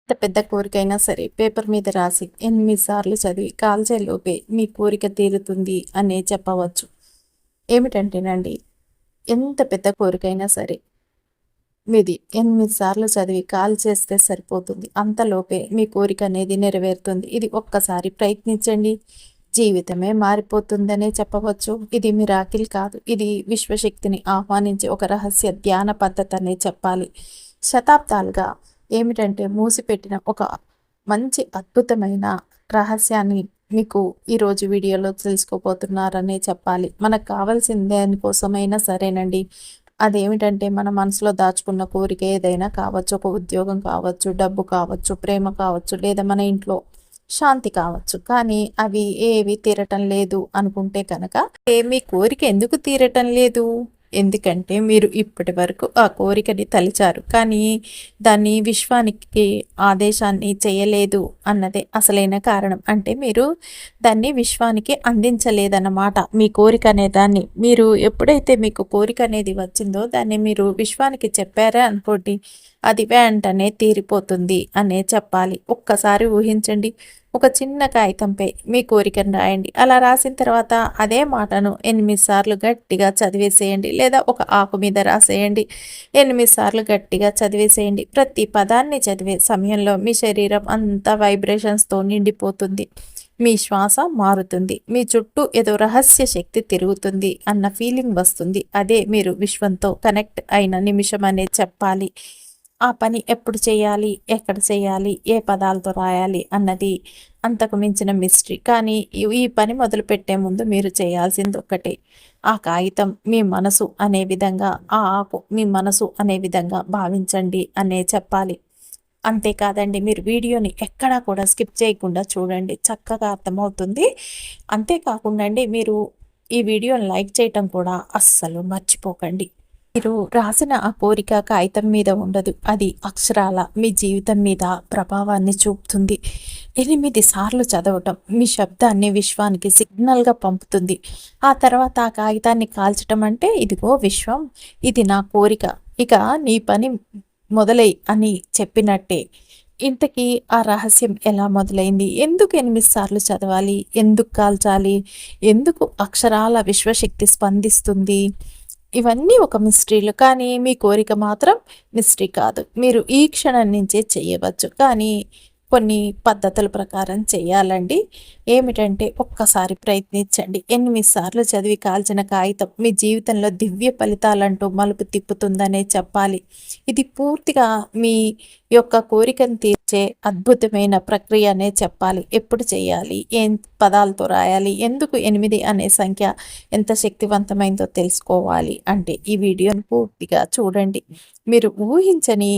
ఎంత పెద్ద కోరికైనా సరే పేపర్ మీద రాసి 8 సార్లు చదివి కాల్చేలోపే మీ కోరిక తీరుతుంది అనే చెప్పవచ్చు. ఏమిటంటేనండి, ఎంత పెద్ద కోరికైనా సరే మీది 8 సార్లు చదివి కాల్చేస్తే సరిపోతుంది. అంతలోపే మీ కోరిక అనేది నెరవేరుతుంది. ఇది ఒక్కసారి ప్రయత్నించండి. జీవితమే మారిపోతుందనే చెప్పవచ్చు. ఇది మిరాకిల్ కాదు. ఇది విశ్వశక్తిని ఆహ్వానించే ఒక రహస్య ధ్యాన పద్ధతి అనే చెప్పాలి. శతాబ్దాలుగా ఏమిటంటే మూసిపెట్టిన ఒక మంచి అద్భుతమైన రహస్యాన్ని మీకు ఈరోజు వీడియోలో తెలుసుకోబోతున్నారనే చెప్పాలి. మనకు కావాల్సిన దేనికోసమైనా సరేనండి. అదేమిటంటే మన మనసులో దాచుకున్న కోరిక ఏదైనా కావచ్చు. ఒక ఉద్యోగం కావచ్చు, డబ్బు కావచ్చు, ప్రేమ కావచ్చు, లేదా మన ఇంట్లో శాంతి కావచ్చు. కానీ అవి ఏవి తీరటం లేదు అనుకుంటే కనుక మీ కోరిక ఎందుకు తీరటం లేదు? ఎందుకంటే మీరు ఇప్పటి వరకు ఆ కోరికని తలిచారు. కానీ దాన్ని విశ్వానికి ఆదేశాన్ని చేయలేదు అన్నదే అసలైన కారణం. అంటే మీరు దాన్ని విశ్వానికి అందించలేదన్నమాట. మీ కోరిక అనే దాన్ని మీరు ఎప్పుడైతే మీకు కోరిక అనేది వచ్చిందో దాన్ని మీరు విశ్వానికి చెప్పారా అనుకోండి, అది వెంటనే తీరిపోతుంది అనే చెప్పాలి. ఒక్కసారి ఊహించండి. ఒక చిన్న కాగితంపై మీ కోరికను రాయండి. అలా రాసిన తర్వాత అదే మాటను 8 సార్లు గట్టిగా చదివేసేయండి, లేదా ఒక ఆకు మీద రాసేయండి. 8 సార్లు గట్టిగా చదివేసేయండి. ప్రతి పదాన్ని చదివే సమయంలో మీ శరీరం అంతా వైబ్రేషన్స్తో నిండిపోతుంది. మీ శ్వాస మారుతుంది. మీ చుట్టూ ఏదో రహస్య శక్తి తిరుగుతుంది అన్న ఫీలింగ్ వస్తుంది. అదే మీరు విశ్వంతో కనెక్ట్ అయిన నిమిషం అనేది చెప్పాలి. ఆ పని ఎప్పుడు చేయాలి, ఎక్కడ చేయాలి, ఏ పదాలతో రాయాలి అన్నది అంతకు మించిన మిస్టరీ. కానీ ఈ పని మొదలుపెట్టే ముందు మీరు చేయాల్సింది ఒక్కటే. ఆ కాగితం మీ మనసు అనే విధంగా, ఆ ఆకు మీ మనసు అనే విధంగా భావించండి అనే చెప్పాలి. అంతేకాదండి, మీరు వీడియోని ఎక్కడా కూడా స్కిప్ చేయకుండా చూడండి, చక్కగా అర్థమవుతుంది. అంతేకాకుండా అండి, మీరు ఈ వీడియోని లైక్ చేయటం కూడా అస్సలు మర్చిపోకండి. మీరు రాసిన ఆ కోరిక కాగితం మీద ఉండదు. అది అక్షరాల మీ జీవితం మీద ప్రభావాన్ని చూపుతుంది. 8 సార్లు చదవటం మీ శబ్దాన్ని విశ్వానికి సిగ్నల్గా పంపుతుంది. ఆ తర్వాత ఆ కాగితాన్ని కాల్చటం అంటే, ఇదిగో విశ్వం, ఇది నా కోరిక, ఇక నీ పని మొదలై అని చెప్పినట్టే. ఇంతకీ ఆ రహస్యం ఎలా మొదలైంది? ఎందుకు 8 సార్లు చదవాలి? ఎందుకు కాల్చాలి? ఎందుకు అక్షరాల విశ్వశక్తి స్పందిస్తుంది? ఇవన్నీ ఒక మిస్టరీలు. కానీ మీ కోరిక మాత్రం మిస్టరీ కాదు. మీరు ఈ క్షణం నుంచే చేయవచ్చు. కానీ కొన్ని పద్ధతుల ప్రకారం చేయాలండి. ఏమిటంటే, ఒక్కసారి ప్రయత్నించండి. 8 సార్లు చదివి కాల్చిన కాగితం మీ జీవితంలో దివ్య ఫలితాలంటూ మలుపు తిప్పుతుందనే చెప్పాలి. ఇది పూర్తిగా మీ యొక్క కోరికను తీర్చే అద్భుతమైన ప్రక్రియ అనే చెప్పాలి. ఎప్పుడు చేయాలి, ఏం పదాలతో రాయాలి, ఎందుకు 8 అనే సంఖ్య ఎంత శక్తివంతమైందో తెలుసుకోవాలి అంటే ఈ వీడియోని పూర్తిగా చూడండి. మీరు ఊహించని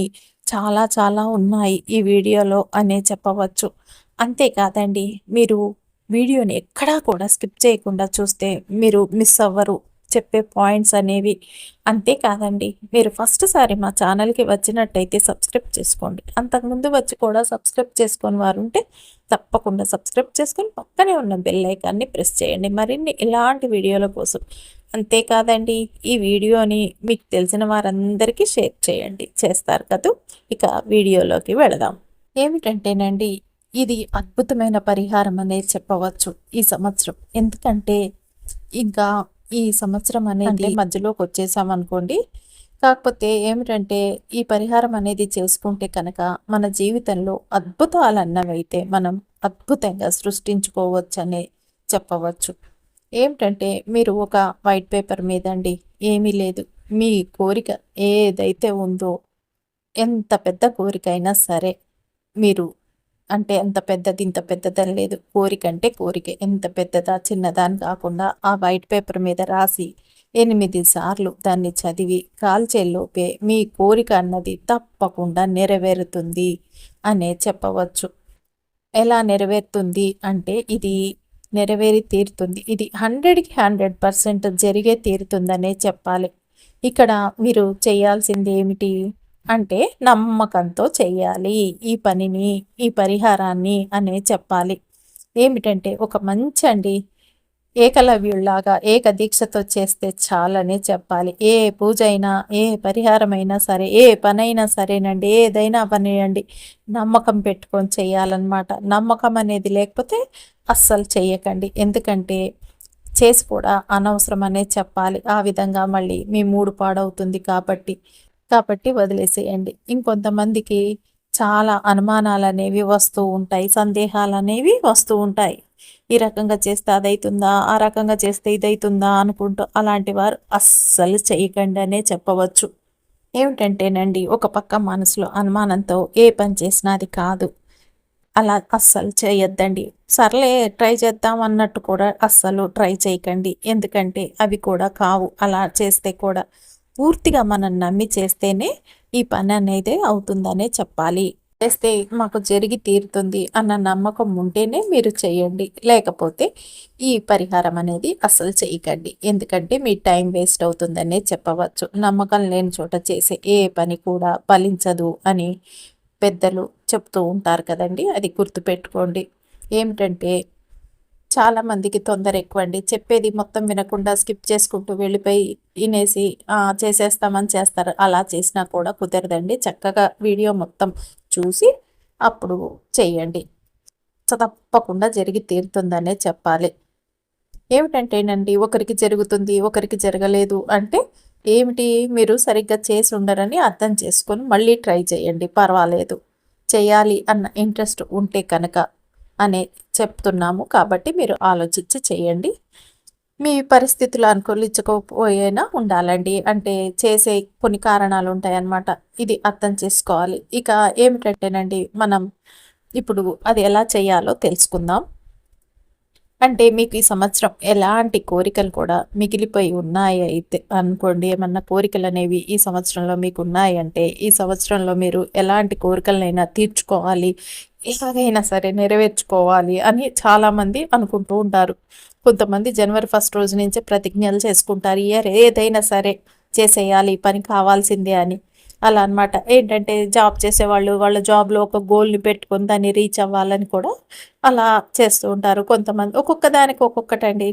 చాలా చాలా ఉన్నాయి ఈ వీడియోలో అనే చెప్పవచ్చు. అంతేకాదండి, మీరు వీడియోని ఎక్కడా కూడా స్కిప్ చేయకుండా చూస్తే మీరు మిస్ అవ్వరు చెప్పే పాయింట్స్ అనేవి. అంతేకాదండి, మీరు ఫస్ట్ సారి మా ఛానల్కి వచ్చినట్టయితే సబ్స్క్రైబ్ చేసుకోండి. అంతకుముందు వచ్చి కూడా సబ్స్క్రైబ్ చేసుకొని వారు ఉంటే తప్పకుండా సబ్స్క్రైబ్ చేసుకొని పక్కనే ఉన్న బెల్ ఐకాన్ని ప్రెస్ చేయండి మరిన్ని ఇలాంటి వీడియోల కోసం. అంతేకాదండి, ఈ వీడియోని మీకు తెలిసిన వారందరికీ షేర్ చేయండి. చేస్తారు కదూ. ఇక వీడియోలోకి వెళదాం. ఏమిటంటేనండి, ఇది అద్భుతమైన పరిహారం అనేది చెప్పవచ్చు ఈ సంవత్సరం. ఎందుకంటే ఇంకా ఈ సంవత్సరం అనేది మధ్యలోకి వచ్చేసామనుకోండి. కాకపోతే ఏమిటంటే, ఈ పరిహారం అనేది చేసుకుంటే కనుక మన జీవితంలో అద్భుతాలన్నవైతే మనం అద్భుతంగా సృష్టించుకోవచ్చనే చెప్పవచ్చు. ఏమిటంటే, మీరు ఒక వైట్ పేపర్ మీదండి, ఏమీ లేదు, మీ కోరిక ఏదైతే ఉందో, ఎంత పెద్ద కోరికైనా సరే, మీరు అంటే ఎంత పెద్దది, ఇంత పెద్దదని లేదు. కోరిక అంటే కోరిక. ఎంత పెద్దదా, చిన్నదా అని కాకుండా ఆ వైట్ పేపర్ మీద రాసి 8 సార్లు దాన్ని చదివి కాల్చేలోపే మీ కోరిక అన్నది తప్పకుండా నెరవేరుతుంది అనే చెప్పవచ్చు. ఎలా నెరవేరుతుంది అంటే, ఇది నెరవేరి తీరుతుంది. ఇది 100కి 100% జరిగే తీరుతుందనే చెప్పాలి. ఇక్కడ మీరు చేయాల్సింది ఏమిటి అంటే, నమ్మకంతో చేయాలి ఈ పనిని, ఈ పరిహారాన్ని అనే చెప్పాలి. ఏమిటంటే, ఒక మంచి అండి ఏకలవ్యుల్లాగా ఏకదీక్షతో చేస్తే చాలని చెప్పాలి. ఏ పూజ అయినా, ఏ పరిహారమైనా సరే, ఏ పనైనా సరేనండి, ఏదైనా పనియండి, నమ్మకం పెట్టుకొని చేయాలన్నమాట. నమ్మకం అనేది లేకపోతే అస్సలు చెయ్యకండి. ఎందుకంటే చేసి కూడా అనవసరం అనే చెప్పాలి. ఆ విధంగా మళ్ళీ మీ మూడు పాడవుతుంది కాబట్టి వదిలేసేయండి. ఇంకొంతమందికి చాలా అనుమానాలనేవి వస్తూ ఉంటాయి. సందేహాలనేవి వస్తూ ఉంటాయి. ఈ రకంగా చేస్తే అదైతుందా, ఆ రకంగా చేస్తే ఇదైతుందా అనుకుంటూ అలాంటి వారు అస్సలు చేయకండి అనే చెప్పవచ్చు. ఏమిటంటేనండి, ఒక పక్క మనసులో అనుమానంతో ఏ పని చేసినా అది కాదు. అలా అస్సలు చేయొద్దండి. సర్లే ట్రై చేద్దాం అన్నట్టు కూడా అస్సలు ట్రై చేయకండి. ఎందుకంటే అవి కూడా కావు. అలా చేస్తే కూడా పూర్తిగా మనం నమ్మి చేస్తేనే ఈ పని అనేది అవుతుందనే చెప్పాలి. చేస్తే మాకు జరిగి తీరుతుంది అన్న నమ్మకం ఉంటేనే మీరు చేయండి. లేకపోతే ఈ పరిహారం అనేది అస్సలు చేయకండి. ఎందుకంటే మీ టైం వేస్ట్ అవుతుందనే చెప్పవచ్చు. నమ్మకం లేని చోట చేసే ఏ పని కూడా ఫలించదు అని పెద్దలు చెప్తూ ఉంటారు కదండి. అది గుర్తుపెట్టుకోండి. ఏమిటంటే చాలామందికి తొందర ఎక్కువండి. చెప్పేది మొత్తం వినకుండా స్కిప్ చేసుకుంటూ వెళ్ళిపోయి వినేసి చేసేస్తామని చేస్తారు. అలా చేసినా కూడా కుదరదండి. చక్కగా వీడియో మొత్తం చూసి అప్పుడు చేయండి. తప్పకుండా జరిగి తీరుతుందనే చెప్పాలి. ఏమిటంటేనండి, ఒకరికి జరుగుతుంది, ఒకరికి జరగలేదు అంటే ఏమిటి, మీరు సరిగ్గా చేసి ఉండరని అర్థం చేసుకొని మళ్ళీ ట్రై చేయండి, పర్వాలేదు. చేయాలి అన్న ఇంట్రెస్ట్ ఉంటే కనుక అనే చెప్తున్నాము. కాబట్టి మీరు ఆలోచించి చేయండి. మీ పరిస్థితులు అనుకూలించకపోయినా ఉండాలండి. అంటే చేసే కొన్ని కారణాలు ఉంటాయన్నమాట. ఇది అర్థం చేసుకోవాలి. ఇక ఏమిటంటేనండి, మనం ఇప్పుడు అది ఎలా చేయాలో తెలుసుకుందాం. అంటే మీకు ఈ సంవత్సరం ఎలాంటి కోరికలు కూడా మిగిలిపోయి ఉన్నాయి అయితే అనుకోండి. ఏమన్నా కోరికలు అనేవి ఈ సంవత్సరంలో మీకు ఉన్నాయంటే, ఈ సంవత్సరంలో మీరు ఎలాంటి కోరికలనైనా తీర్చుకోవాలి, ఎలాగైనా సరే నెరవేర్చుకోవాలి అని చాలామంది అనుకుంటూ ఉంటారు. కొంతమంది జనవరి 1 రోజు నుంచే ప్రతిజ్ఞలు చేసుకుంటారు. ఇయర్ ఏదైనా సరే చేసేయాలి, పని కావాల్సిందే అని. అలా అనమాట. ఏంటంటే జాబ్ చేసేవాళ్ళు వాళ్ళ జాబ్‌లో ఒక గోల్‌ని పెట్టుకొని దాన్ని రీచ్ అవ్వాలని కూడా అలా చేస్తూ ఉంటారు. కొంతమంది ఒక్కొక్క దానికి ఒక్కొక్కటండి.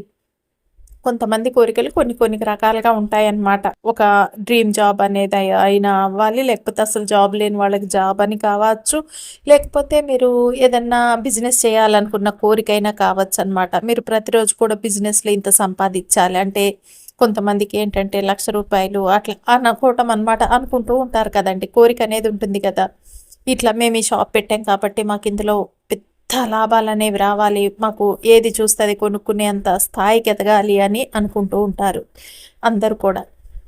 కొంతమంది కోరికలు కొన్ని కొన్ని రకాలుగా ఉంటాయన్నమాట. ఒక డ్రీమ్ జాబ్ అనేది అయినా అవ్వాలి. లేకపోతే అసలు జాబ్ లేని వాళ్ళకి జాబ్ అని కావచ్చు. లేకపోతే మీరు ఏదన్నా బిజినెస్ చేయాలనుకున్న కోరికైనా కావచ్చనమాట. మీరు ప్రతిరోజు కూడా బిజినెస్‌లో ఇంత సంపాదించాలి అంటే కొంతమందికి ఏంటంటే రూ. 1,00,000 అట్లా అనుకోవటం అనమాట. అనుకుంటూ ఉంటారు కదండీ. కోరిక అనేది ఉంటుంది కదా! ఇట్లా మేము ఈ షాప్ పెట్టాం కాబట్టి మాకు ఇందులో పెద్ద లాభాలనేవి రావాలి. మాకు ఏది చూస్తే అది కొనుక్కునేంత స్థాయికి ఎదగాలి అని అనుకుంటూ ఉంటారు అందరూ కూడా.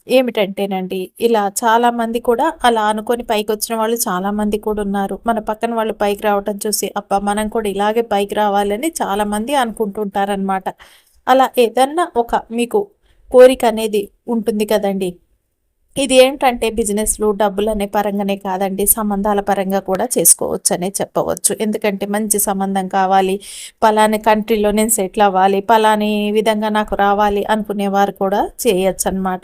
ఏమిటంటేనండి, ఇలా చాలామంది కూడా అలా అనుకోని పైకొచ్చిన వాళ్ళు చాలామంది కూడా ఉన్నారు. మన పక్కన వాళ్ళు పైకి రావటం చూసి అబ్బా! మనం కూడా ఇలాగే పైకి రావాలని చాలామంది అనుకుంటుంటారనమాట. అలా ఏదన్నా ఒక మీకు కోరిక అనేది ఉంటుంది కదండీ! ఇది ఏంటంటే బిజినెస్‌లు, డబ్బులనే పరంగానే కాదండి. సంబంధాల పరంగా కూడా చేసుకోవచ్చనే చెప్పవచ్చు. ఎందుకంటే మంచి సంబంధం కావాలి, పలాని కంట్రీలో నేను సెటిల్ అవ్వాలి, పలాని విధంగా నాకు రావాలి అనుకునేవారు కూడా చేయొచ్చనమాట.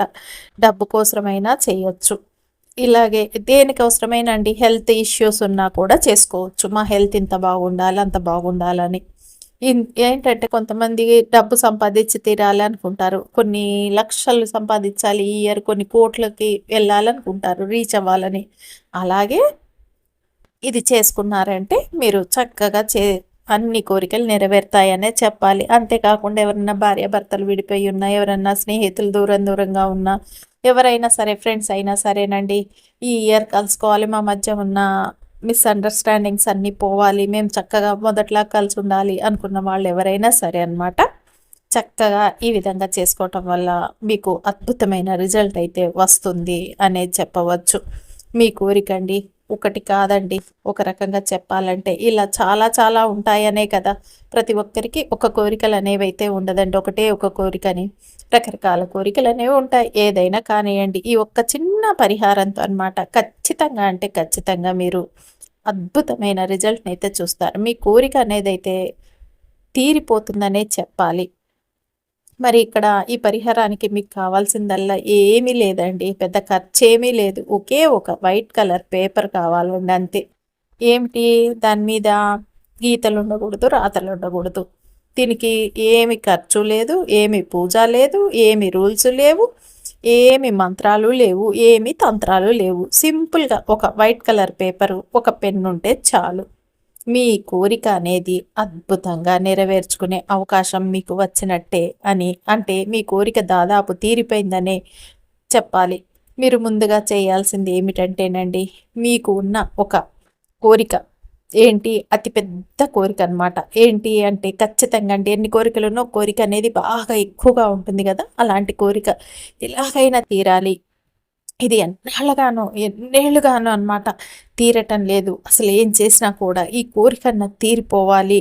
డబ్బు కోసమైనా చేయొచ్చు. ఇలాగే దేనికోసమైనా అండి, హెల్త్ ఇష్యూస్ ఉన్నా కూడా చేసుకోవచ్చు. మా హెల్త్ ఇంత బాగుండాలి, అంత బాగుండాలని. ఏంటంటే కొంతమంది డబ్బు సంపాదించి తీరాలి అనుకుంటారు. కొన్ని లక్షలు సంపాదించాలి ఈ ఇయర్, కొన్ని కోట్లకి వెళ్ళాలనుకుంటారు రీచ్ అవ్వాలని. అలాగే ఇది చేసుకున్నారంటే మీరు చక్కగా అన్ని కోరికలు నెరవేరుతాయనే చెప్పాలి. అంతేకాకుండా ఎవరన్నా భార్యాభర్తలు విడిపోయి ఉన్నా, ఎవరన్నా స్నేహితులు దూరం దూరంగా ఉన్నా, ఎవరైనా సరే ఫ్రెండ్స్ అయినా సరేనండి, ఈ ఇయర్ కలుసుకోవాలి, మా మధ్య ఉన్న మిస్‌అండర్‌స్టాండింగ్స్ అన్నీ పోవాలి, మేము చక్కగా మొదట్లా కలిసి ఉండాలి అనుకున్న వాళ్ళు ఎవరైనా సరే అనమాట. చక్కగా ఈ విధంగా చేసుకోవటం వల్ల మీకు అద్భుతమైన రిజల్ట్ అయితే వస్తుంది అనేది చెప్పవచ్చు. మీ కోరికండి ఒకటి కాదండి. ఒక రకంగా చెప్పాలంటే ఇలా చాలా చాలా ఉంటాయనే కదా! ప్రతి ఒక్కరికి ఒక కోరికలనేవైతే ఉండదండి. ఒకటే ఒక కోరికని. రకరకాల కోరికలనేవి ఉంటాయి. ఏదైనా కానియండి. ఈ ఒక్క చిన్న పరిహారంతో అనమాట ఖచ్చితంగా అంటే ఖచ్చితంగా మీరు అద్భుతమైన రిజల్ట్‌నైతే చూస్తారు. మీ కోరిక అనేదైతే తీరిపోతుందనే చెప్పాలి. మరి ఇక్కడ ఈ పరిహారానికి మీకు కావాల్సిందల్లా ఏమీ లేదండి. పెద్ద ఖర్చేమీ లేదు. ఒకే ఒక వైట్ కలర్ పేపర్ కావాలండి అంతే. ఏమిటి దాని మీద గీతలుండకూడదు, రాతలుండకూడదు. దీనికి ఏమి ఖర్చు లేదు, ఏమి పూజ లేదు, ఏమి రూల్స్ లేవు, ఏమి మంత్రాలు లేవు, ఏమి తంత్రాలు లేవు. సింపుల్గా ఒక వైట్ కలర్ పేపరు, ఒక పెన్ ఉంటే చాలు. మీ కోరిక అనేది అద్భుతంగా నెరవేర్చుకునే అవకాశం మీకు వచ్చినట్టే అని, అంటే మీ కోరిక దాదాపు తీరిపోయిందనే చెప్పాలి. మీరు ముందుగా చేయాల్సింది ఏమిటంటేనండి, మీకు ఉన్న ఒక కోరిక ఏంటి, అతి పెద్ద కోరిక అనమాట. ఏంటి అంటే ఖచ్చితంగా అంటే ఎన్ని కోరికలున్నో కోరిక అనేది బాగా ఎక్కువగా ఉంటుంది కదా, అలాంటి కోరిక ఎలాగైనా తీరాలి. ఇది ఎన్నేళ్ళుగానో అనమాట తీరటం లేదు. అసలు ఏం చేసినా కూడా ఈ కోరికన్న తీరిపోవాలి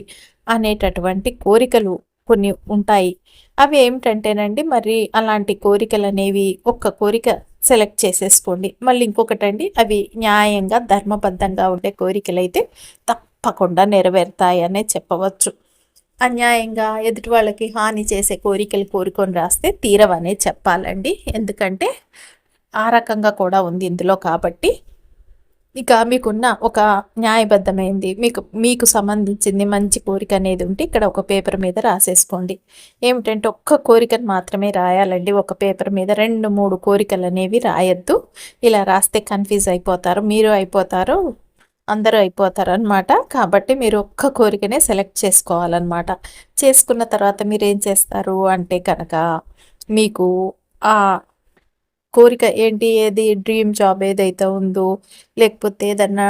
అనేటటువంటి కోరికలు కొన్ని ఉంటాయి. అవి ఏమిటంటేనండి, మరి అలాంటి కోరికలు అనేవి ఒక్క కోరిక సెలెక్ట్ చేసేసుకోండి. మళ్ళీ ఇంకొకటండి, అవి న్యాయంగా ధర్మబద్ధంగా ఉండే కోరికలైతే తప్పకుండా నెరవేరుతాయనే చెప్పవచ్చు. అన్యాయంగా ఎదుటి వాళ్ళకి హాని చేసే కోరికలు కోరుకొని రాస్తే తీరవనే చెప్పాలండి. ఎందుకంటే ఆ రకంగా కూడా ఉంది ఇందులో. కాబట్టి ఇక మీకున్న ఒక న్యాయబద్ధమైంది మీకు మీకు సంబంధించింది మంచి కోరిక అనేది ఉంటే ఇక్కడ ఒక పేపర్ మీద రాసేసుకోండి. ఏమిటంటే ఒక్క కోరికను మాత్రమే రాయాలండి. ఒక పేపర్ మీద 2-3 కోరికలు అనేవి రాయొద్దు. ఇలా రాస్తే కన్ఫ్యూజ్ అయిపోతారు, మీరు అయిపోతారు, అందరూ అయిపోతారు అనమాట. కాబట్టి మీరు ఒక్క కోరికనే సెలెక్ట్ చేసుకోవాలన్నమాట. చేసుకున్న తర్వాత మీరు ఏం చేస్తారు అంటే కనుక, మీకు ఆ కోరిక ఏంటి, ఏది డ్రీమ్ జాబ్ ఏదైతే ఉందో, లేకపోతే ఏదన్నా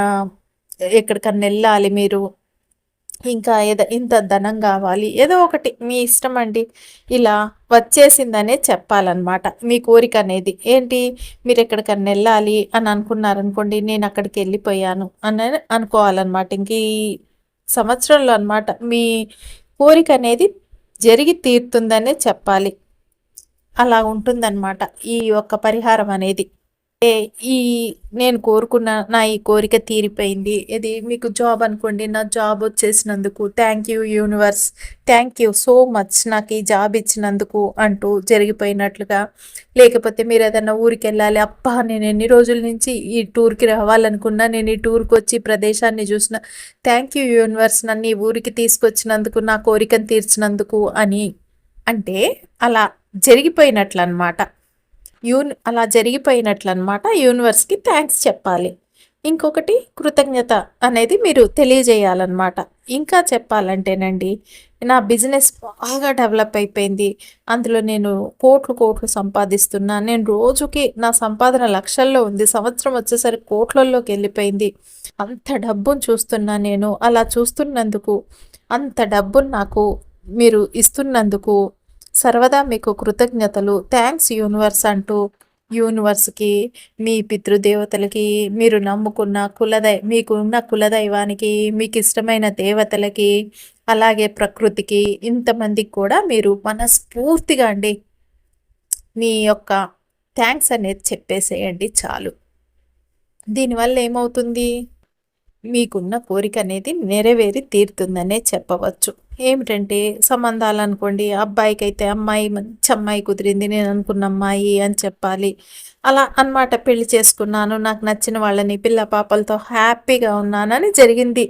ఎక్కడికన్నా వెళ్ళాలి మీరు, ఇంకా ఇంత ధనం కావాలి, ఏదో ఒకటి మీ ఇష్టం అండి. ఇలా వచ్చేసిందనే చెప్పాలన్నమాట. మీ కోరిక అనేది ఏంటి, మీరు ఎక్కడికన్నా వెళ్ళాలి అని అనుకున్నారనుకోండి, నేను అక్కడికి వెళ్ళిపోయాను అని అనుకోవాలన్నమాట. ఇంక ఈ సంవత్సరంలో అనమాట మీ కోరిక అనేది జరిగి తీరుతుందనే చెప్పాలి. అలా ఉంటుందన్నమాట ఈ యొక్క పరిహారం అనేది. ఈ నేను కోరుకున్న నా ఈ కోరిక తీరిపోయింది. ఇది మీకు జాబ్ అనుకోండి, నా జాబ్ వచ్చేసినందుకు thank you universe, thank you so much నాకు ఈ జాబ్ ఇచ్చినందుకు అంటూ జరిగిపోయినట్లుగా. లేకపోతే మీరు ఏదైనా ఊరికి వెళ్ళాలి, అప్ప నేను ఎన్ని రోజుల నుంచి ఈ టూర్కి రావాలనుకున్నా, నేను ఈ టూర్కి వచ్చి ప్రదేశాన్ని చూసిన, థ్యాంక్ యూ యూనివర్స్ నన్ను ఈ ఊరికి తీసుకొచ్చినందుకు, నా కోరికను తీర్చినందుకు అని అంటే అలా జరిగిపోయినట్లు అనమాట. అలా జరిగిపోయినట్లు అనమాట. యూనివర్స్కి థ్యాంక్స్ చెప్పాలి. ఇంకొకటి కృతజ్ఞత అనేది మీరు తెలియజేయాలన్నమాట. ఇంకా చెప్పాలంటేనండి, నా బిజినెస్ బాగా డెవలప్ అయిపోయింది, అందులో నేను కోట్లు సంపాదిస్తున్నా, నేను రోజుకి నా సంపాదన లక్షల్లో ఉంది, సంవత్సరం వచ్చేసరికి కోట్లలోకి వెళ్ళిపోయింది, అంత డబ్బును చూస్తున్నా నేను. అలా చూస్తున్నందుకు, అంత డబ్బును నాకు మీరు ఇస్తున్నందుకు సర్వదా మీకు కృతజ్ఞతలు, థ్యాంక్స్ యూనివర్స్ అంటూ యూనివర్స్కి, మీ పితృదేవతలకి, మీరు నమ్ముకున్న మీకు ఉన్న కులదైవానికి, మీకు ఇష్టమైన దేవతలకి, అలాగే ప్రకృతికి, ఇంతమందికి కూడా మీరు మనస్ఫూర్తిగా అండి మీ యొక్క థ్యాంక్స్ అనేది చెప్పేసేయండి చాలు. దీనివల్ల ఏమవుతుంది, మీకున్న కోరిక అనేది నెరవేరి తీరుతుందనే చెప్పవచ్చు. ఏమిటంటే సంబంధాలు అనుకోండి, అబ్బాయికి అయితే అమ్మాయి మంచి అమ్మాయి కుదిరింది, నేను అనుకున్న అమ్మాయి అని చెప్పాలి. అలా అన్నమాట. పెళ్లి చేసుకున్నాను, నాకు నచ్చిన వాళ్ళని, పిల్ల పాపలతో హ్యాపీగా ఉన్నానని జరిగింది.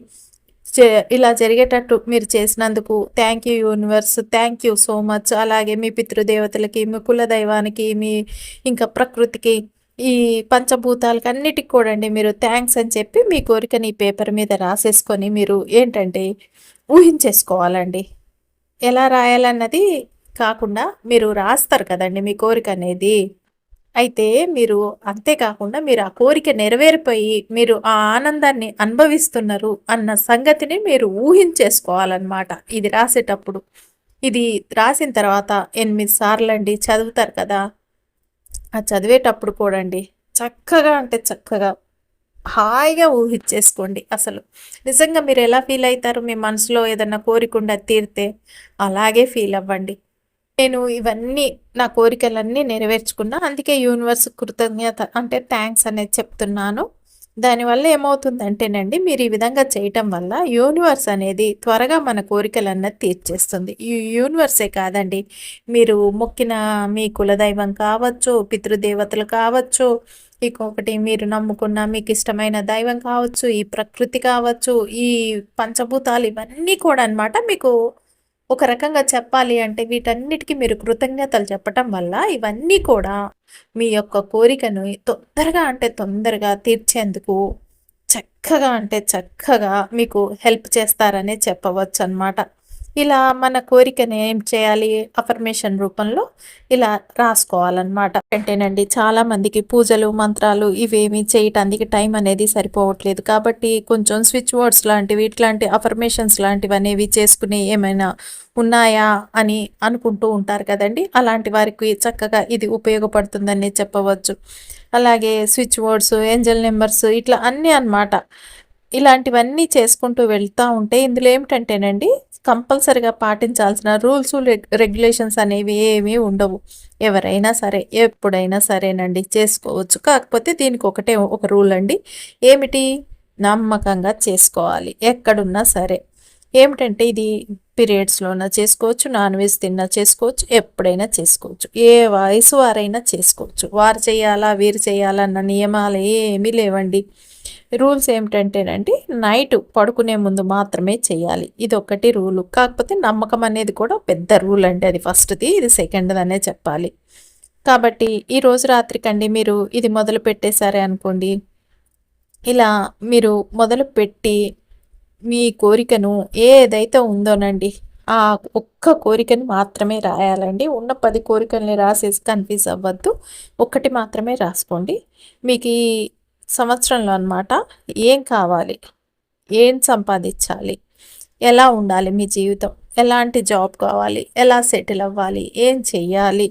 ఇలా జరిగేటట్టు మీరు చేసినందుకు thank you universe, thank you so much. అలాగే మీ పితృదేవతలకి, మీ కులదైవానికి, మీ ఇంకా ప్రకృతికి, ఈ పంచభూతాలకి అన్నిటికి కూడా అండి మీరు థ్యాంక్స్ అని చెప్పి మీ కోరికని ఈ పేపర్ మీద రాసేసుకొని మీరు ఏంటంటే ఊహించేసుకోవాలండి. ఎలా రాయాలన్నది కాకుండా మీరు రాస్తారు కదండి మీ కోరిక అనేది. అయితే మీరు అంతేకాకుండా మీరు ఆ కోరిక నెరవేరిపోయి మీరు ఆ ఆనందాన్ని అనుభవిస్తున్నారు అన్న సంగతిని మీరు ఊహించేసుకోవాలన్నమాట ఇది రాసేటప్పుడు. ఇది రాసిన తర్వాత 8 సార్లు అండి చదువుతారు కదా, ఆ చదివేటప్పుడు కూడా అండి చక్కగా అంటే చక్కగా హాయిగా ఊహించేసుకోండి. అసలు నిజంగా మీరు ఎలా ఫీల్ అవుతారు, మీ మనసులో ఏదన్నా కోరిక తీరితే అలాగే ఫీల్ అవ్వండి. నేను ఇవన్నీ నా కోరికలన్నీ నెరవేర్చుకున్నా, అందుకే యూనివర్స్ కృతజ్ఞత అంటే థ్యాంక్స్ అనేది చెప్తున్నాను. దానివల్ల ఏమవుతుందంటేనండి, మీరు ఈ విధంగా చేయటం వల్ల యూనివర్స్ అనేది త్వరగా మన కోరికలన్నది తీర్చేస్తుంది. ఈ యూనివర్సే కాదండి, మీరు మొక్కిన మీ కులదైవం కావచ్చు, పితృదేవతలు కావచ్చు, ఇంకొకటి మీరు నమ్ముకున్న మీకు ఇష్టమైన దైవం కావచ్చు, ఈ ప్రకృతి కావచ్చు, ఈ పంచభూతాలు ఇవన్నీ కూడా అనమాట మీకు ఒక రకంగా చెప్పాలి అంటే వీటన్నిటికి మీరు కృతజ్ఞతలు చెప్పటం వల్ల ఇవన్నీ కూడా మీ యొక్క కోరికను తొందరగా అంటే తొందరగా తీర్చేందుకు చక్కగా అంటే చక్కగా మీకు హెల్ప్ చేస్తారనే చెప్పవచ్చనమాట. ఇలా మన కోరికని ఏం చేయాలి? అఫర్మేషన్ రూపంలో ఇలా రాసుకోవాలనమాట. అంటేనండి చాలా మందికి పూజలు, మంత్రాలు ఇవేమి చేయటానికి టైం అనేది సరిపోవట్లేదు. కాబట్టి కొంచెం స్విచ్ వర్డ్స్ లాంటివి, ఇట్లాంటి అఫర్మేషన్స్ లాంటివనేవి చేసుకుని ఏమైనా ఉన్నాయా అని అనుకుంటూ ఉంటారు కదండీ! అలాంటి వారికి చక్కగా ఇది ఉపయోగపడుతుందని చెప్పవచ్చు. అలాగే స్విచ్ వర్డ్స్, ఏంజెల్ నంబర్స్ ఇట్లా అన్నీ అన్నమాట. ఇలాంటివన్నీ చేసుకుంటూ వెళ్తా ఉంటే ఇందులో ఏమిటంటేనండి కంపల్సరీగా పాటించాల్సిన రూల్స్, రెగ్యులేషన్స్ అనేవి ఏమీ ఉండవు. ఎవరైనా సరే, ఎప్పుడైనా సరేనండి చేసుకోవచ్చు. కాకపోతే దీనికి ఒకటే ఒక రూల్ అండి. ఏమిటి? నమ్మకంగా చేసుకోవాలి. ఎక్కడున్నా సరే. ఏమిటంటే ఇది పీరియడ్స్‌లోనా చేసుకోవచ్చు, నాన్ వెజ్ తిన్నా చేసుకోవచ్చు, ఎప్పుడైనా చేసుకోవచ్చు. ఏ వయసు వారైనా చేసుకోవచ్చు. వారు చేయాలా, వీరు చేయాలా అన్న నియమాలు ఏమీ లేవండి. రూల్స్ ఏమిటంటేనండి నైట్ పడుకునే ముందు మాత్రమే చేయాలి. ఇదొక్కటి రూలు. కాకపోతే నమ్మకం అనేది కూడా పెద్ద రూల్ అండి. అది ఫస్ట్‌ది, ఇది సెకండ్‌దనే చెప్పాలి. కాబట్టి ఈరోజు రాత్రికండి మీరు ఇది మొదలు పెట్టేశారే అనుకోండి, ఇలా మీరు మొదలుపెట్టి మీ కోరికను ఏదైతే ఉందోనండి, ఆ ఒక్క కోరికని మాత్రమే రాయాలండి. ఉన్న 10 కోరికల్ని రాసేసి కన్‌ఫ్యూజ్ అవ్వద్దు. ఒక్కటి మాత్రమే రాసుకోండి. మీకీ సంవత్సరంలో అనమాట ఏం కావాలి? ఏం సంపాదించాలి? ఎలా ఉండాలి మీ జీవితం? ఎలాంటి జాబ్ కావాలి? ఎలా సెటిల్ అవ్వాలి? ఏం చెయ్యాలి?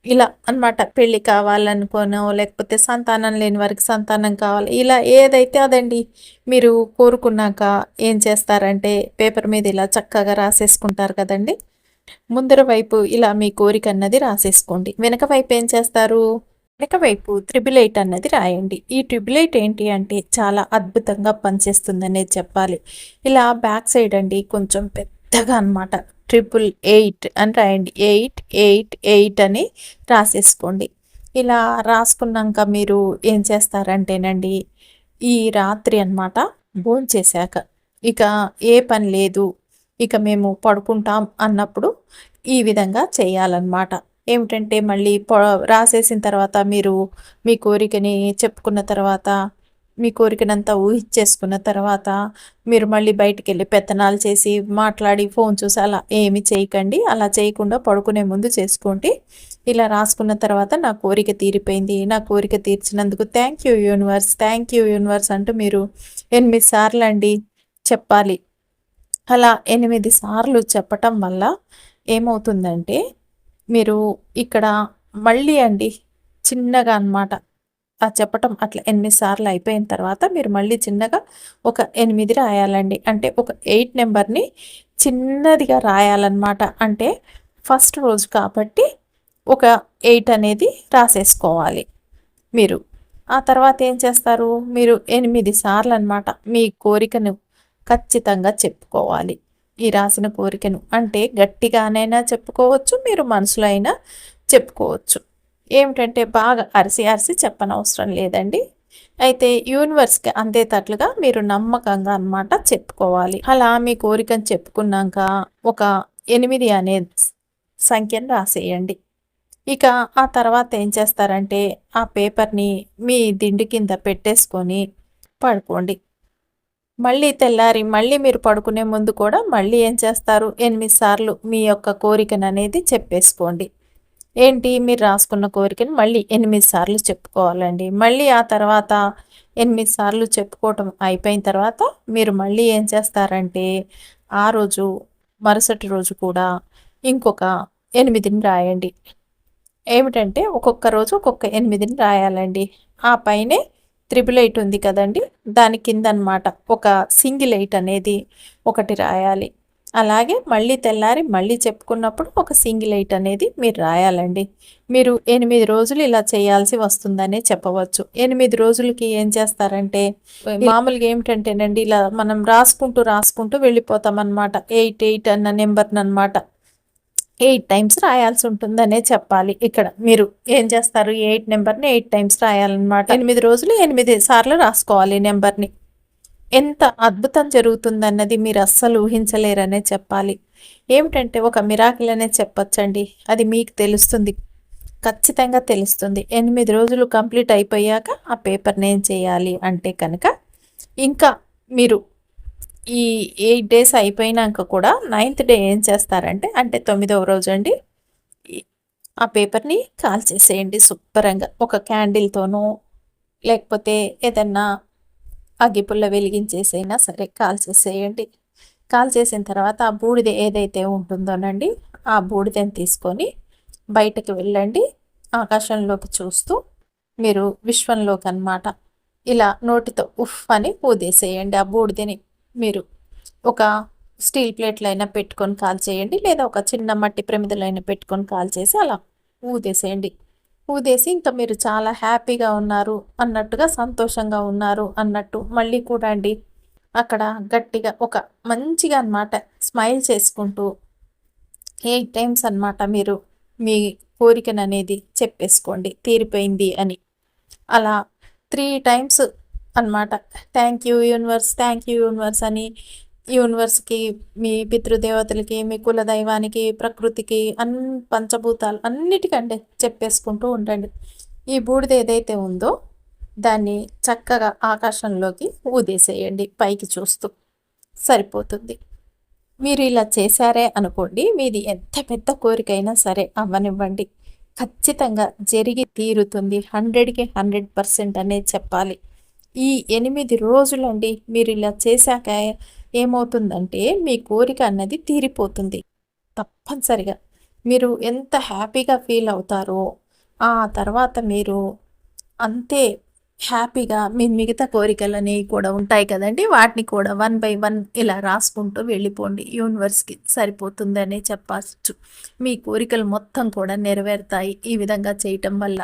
ఇలా అనమాట. పెళ్లి కావాలనుకోనో, లేకపోతే సంతానం లేని వారికి సంతానం కావాలి. ఇలా ఏదైతే అదండి. మీరు కోరుకున్నాక ఏం చేస్తారంటే పేపర్ మీద ఇలా చక్కగా రాసేసుకుంటారు కదండీ! ముందర వైపు ఇలా మీ కోరిక అన్నది రాసేసుకోండి. వెనక వైపు ఏం చేస్తారు? వెనక వైపు 888 అన్నది రాయండి. ఈ 888 ఏంటి అంటే చాలా అద్భుతంగా పనిచేస్తుందనేది చెప్పాలి. ఇలా బ్యాక్ సైడ్ అండి కొంచెం పెద్దగా అనమాట 888 అని రాయండి. 888 అని రాసేసుకోండి. ఇలా రాసుకున్నాక మీరు ఏం చేస్తారంటేనండి, ఈ రాత్రి అనమాట భోంచేశాక ఇక ఏ పని లేదు, ఇక మేము పడుకుంటాం అన్నప్పుడు ఈ విధంగా చేయాలన్నమాట. ఏమిటంటే మళ్ళీ రాసేసిన తర్వాత మీరు మీ కోరికని చెప్పుకున్న తర్వాత, మీ కోరికనంతా ఊహించేసుకున్న తర్వాత, మీరు మళ్ళీ బయటికెళ్ళి పెత్తనాలు చేసి, మాట్లాడి, ఫోన్ చూసి అలా ఏమి చేయకండి. అలా చేయకుండా పడుకునే ముందు చేసుకోండి. ఇలా రాసుకున్న తర్వాత నా కోరిక తీరిపోయింది. నా కోరిక తీర్చినందుకు thank you universe, thank you universe అంటూ మీరు 8 సార్లండి చెప్పాలి. అలా 8 సార్లు చెప్పటం వల్ల ఏమవుతుందంటే మీరు ఇక్కడ మళ్ళీ అండి చిన్నగా అనమాట చెప్పటం అట్లా 8 సార్లు అయిపోయిన తర్వాత మీరు మళ్ళీ చిన్నగా ఒక 8 రాయాలండి. అంటే ఒక 8 నెంబర్‌ని చిన్నదిగా రాయాలన్నమాట. అంటే ఫస్ట్ రోజు కాబట్టి ఒక 8 అనేది రాసేసుకోవాలి మీరు. ఆ తర్వాత ఏం చేస్తారు? మీరు 8 సార్లు అనమాట మీ కోరికను ఖచ్చితంగా చెప్పుకోవాలి. ఈ రాసిన కోరికను. అంటే గట్టిగానైనా చెప్పుకోవచ్చు, మీరు మనసులో అయినా చెప్పుకోవచ్చు. ఏమిటంటే బాగా అరిసి అరిసి చెప్పనవసరం లేదండి. అయితే యూనివర్స్‌కి అందేటట్లుగా మీరు నమ్మకంగా అనమాట చెప్పుకోవాలి. అలా మీ కోరికను చెప్పుకున్నాక ఒక 8 అనే సంఖ్యను రాసేయండి. ఇక ఆ తర్వాత ఏం చేస్తారంటే ఆ పేపర్‌ని మీ దిండు కింద పెట్టేసుకొని పడుకోండి. మళ్ళీ తెల్లారి మళ్ళీ మీరు పడుకునే ముందు కూడా మళ్ళీ ఏం చేస్తారు? 8 సార్లు మీ యొక్క కోరికననేది చెప్పేసుకోండి. ఏంటి మీరు రాసుకున్న కోరికని మళ్ళీ 8 సార్లు చెప్పుకోవాలండి. మళ్ళీ ఆ తర్వాత 8 సార్లు చెప్పుకోవటం అయిపోయిన తర్వాత మీరు మళ్ళీ ఏం చేస్తారంటే ఆ రోజు మరుసటి రోజు కూడా ఇంకొక 8ని రాయండి. ఏమిటంటే ఒక్కొక్క రోజు ఒక్కొక్క 8ని రాయాలండి. ఆ పైనే 888 ఉంది కదండీ! దాని కిందనమాట ఒక సింగిల్ 8 అనేది ఒకటి రాయాలి. అలాగే మళ్ళీ తెల్లారి మళ్ళీ చెప్పుకున్నప్పుడు ఒక సింగిల్ 8 అనేది మీరు రాయాలండి. మీరు 8 రోజులు ఇలా చేయాల్సి వస్తుందనే చెప్పవచ్చు. 8 రోజులకి ఏం చేస్తారంటే మామూలుగా ఏమిటంటేనండి ఇలా మనం రాసుకుంటూ వెళ్ళిపోతామనమాట. 88 అన్న నెంబర్‌ననమాట. 8 టైమ్స్ రాయాల్సి ఉంటుందనే చెప్పాలి. ఇక్కడ మీరు ఏం చేస్తారు? 8 నెంబర్‌ని 8 టైమ్స్ రాయాలన్నమాట. 8 రోజులు 8 సార్లు రాసుకోవాలి నెంబర్‌ని. ఎంత అద్భుతం జరుగుతుందన్నది మీరు అస్సలు ఊహించలేరనే చెప్పాలి. ఏమిటంటే ఒక మిరాకిల్ అనే చెప్పొచ్చండి. అది మీకు తెలుస్తుంది. ఖచ్చితంగా తెలుస్తుంది. 8 రోజులు కంప్లీట్ అయిపోయాక ఆ పేపర్‌ని ఏం చేయాలి అంటే కనుక, ఇంకా మీరు ఈ 8 డేస్ అయిపోయినాక కూడా నైన్త్ డే ఏం చేస్తారంటే, అంటే 9వ రోజండి, ఈ ఆ పేపర్‌ని కాల్చేసేయండి శుభ్రంగా. ఒక క్యాండిల్‌తోనో, లేకపోతే ఏదన్నా అగ్గిపుల్ల వెలిగించేసైనా సరే కాల్చేసేయండి. కాల్చేసిన తర్వాత ఆ బూడిద ఏదైతే ఉంటుందోనండి, ఆ బూడిదని తీసుకొని బయటకి వెళ్ళండి. ఆకాశంలోకి చూస్తూ మీరు విశ్వంలోకనమాట ఇలా నోటితో ఉఫ్ అని ఊదేసేయండి. ఆ బూడిదని మీరు ఒక స్టీల్ ప్లేట్‌లైనా పెట్టుకొని కాల్చేయండి. లేదా ఒక చిన్న మట్టి ప్రమిదలైనా పెట్టుకొని కాల్చేసి అలా ఊదేసేయండి. ఊదేసి ఇంకా మీరు చాలా హ్యాపీగా ఉన్నారు అన్నట్టుగా, సంతోషంగా ఉన్నారు అన్నట్టు మళ్ళీ కూడా అండి అక్కడ గట్టిగా ఒక మంచిగా అనమాట స్మైల్ చేసుకుంటూ 8 టైమ్స్ అనమాట మీరు మీ కోరికననేది చెప్పేసుకోండి తీరిపోయింది అని. అలా 3 టైమ్స్ అనమాట. Thank you universe, thank you universe అని యూనివర్స్‌కి, మీ పితృదేవతలకి, మీ కులదైవానికి, ప్రకృతికి, పంచభూతాలు అన్నిటికండి చెప్పేసుకుంటూ ఉండండి. ఈ బూడిద ఏదైతే ఉందో దాన్ని చక్కగా ఆకాశంలోకి ఊదేసేయండి పైకి చూస్తూ. సరిపోతుంది. మీరు ఇలా చేశారే అనుకోండి, మీది ఎంత పెద్ద కోరికైనా సరే అవ్వనివ్వండి, ఖచ్చితంగా జరిగి తీరుతుంది. 100కి 100% అనే చెప్పాలి. ఈ 8 రోజులండి మీరు ఇలా చేశాక ఏమవుతుందంటే, మీ కోరిక అన్నది తీరిపోతుంది. తప్పనిసరిగా. మీరు ఎంత హ్యాపీగా ఫీల్ అవుతారో, ఆ తర్వాత మీరు అంతే హ్యాపీగా మీ మిగతా కోరికలనేవి కూడా ఉంటాయి కదండీ! వాటిని కూడా వన్ బై వన్ ఇలా రాసుకుంటూ వెళ్ళిపోండి. యూనివర్స్‌కి సరిపోతుందనే చెప్పచ్చు. మీ కోరికలు మొత్తం కూడా నెరవేరుతాయి ఈ విధంగా చేయటం వల్ల.